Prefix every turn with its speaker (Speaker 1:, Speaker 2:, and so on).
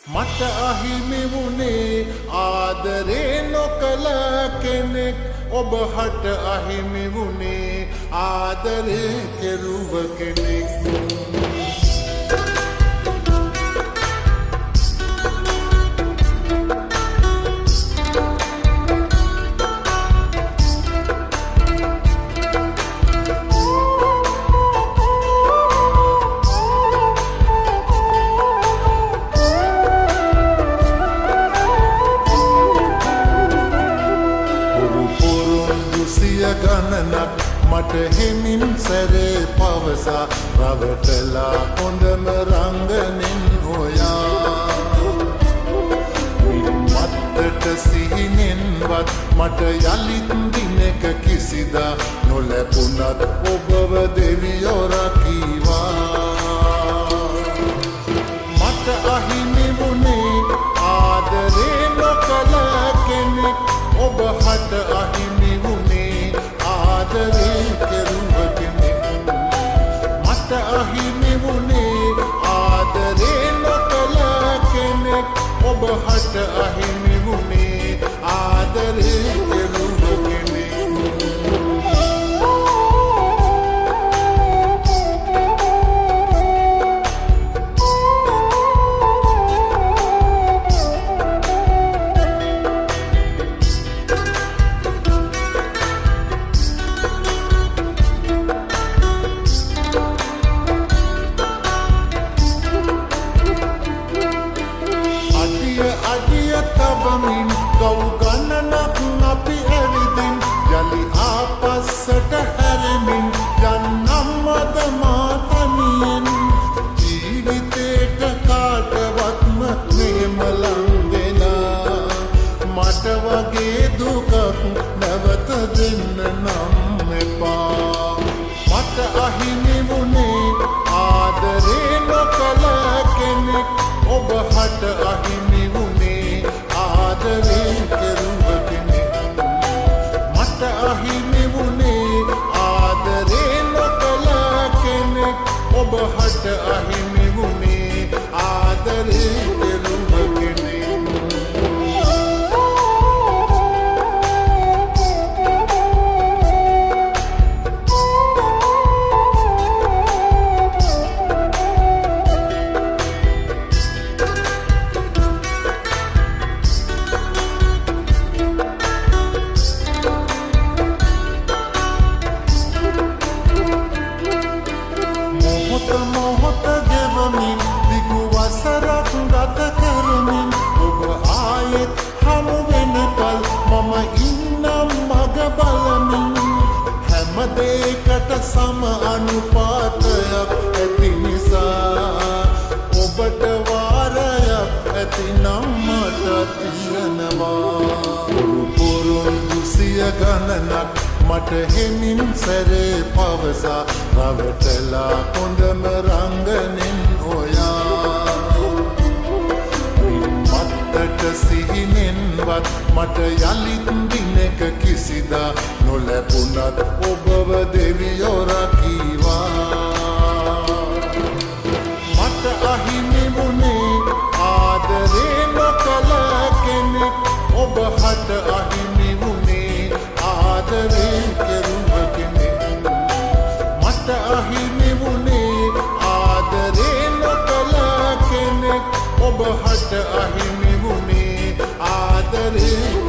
Speaker 1: මට අහිමි වුණේ ආදරේ නොකළ කෙනෙක් ඔබ හට අහිමි වුණේ ආදරේ කෙරුව කෙනෙක් ගණනක් මට හිමින් සැරේ පවසා රවටලා හොඳම රංගනෙන් හොයා මත්තට සිහිනෙන්වත් මට යළිත් දිනක කිසිදා නොලැබුණත් ඔබව දෙවියෝ රකීවා මට අහිමි වුණේ ආදරේ නොකළ කෙනෙක් ඔබ හට අහිමි වුණේ ආදරේ කෙරුව කෙනෙක් මට අහිමි වුණේ ආදරේ නොකළ කෙනෙක් ඔබ හට අහිමි වුණේ ආදරේ කෙරුව කෙනෙක් තබමින් ගව් ගණනක් අපි ඇවිදින් යලි ආපස්සට හැරෙමින් යන්නම් මද මාතනියෙන් ජීවිතේට කාටවත්ම මෙහෙම ලං වෙලා මට වගේ දුකක් නැවත දෙන්න නම් එපා මට අහිමි වුණේ ආදරේ නොකළ කෙනෙක් ඔබ හට අහිමි වුණේ ආදරේ කෙරුව කෙනෙක් මට අහිමි වුණේ ආදරේ නොකළ කෙනෙක් ඔබ හට අහිමි වුණේ ආදරේ කෙරුව කෙනෙක් මොහොත ගෙවමින් දිගු වසරක් ගත කරමින් ඔබ ආයෙත් හමු වෙනකල් මම ඉන්නම් මග බලමින් හැම දෙයකට සම අනුපාතයක් ඇති නිසා ඔබට වාරයක් ඇතිනම් මට තියෙනවා පුරුදු සිය ගණනක් මට හිමින් සැරේ පවසා රවටලා හොඳම රංගනෙන් හොයා මත්තට සිහිනෙන්වත් මට යළිත් දිනක කිසිදා නොලැබුණත් ඔබව දෙවියෝ රකීවා මට අහිමි වුණේ ආදරේ නොකළ කෙනෙක් ඔබ හට අහිමි වුණේ ආදරේ කෙරුව කෙනෙක් මට අහිමි වුණේ ආදරේ නොකළ කෙනෙක් ඔබ හට අහිමි වුණේ ආදරේ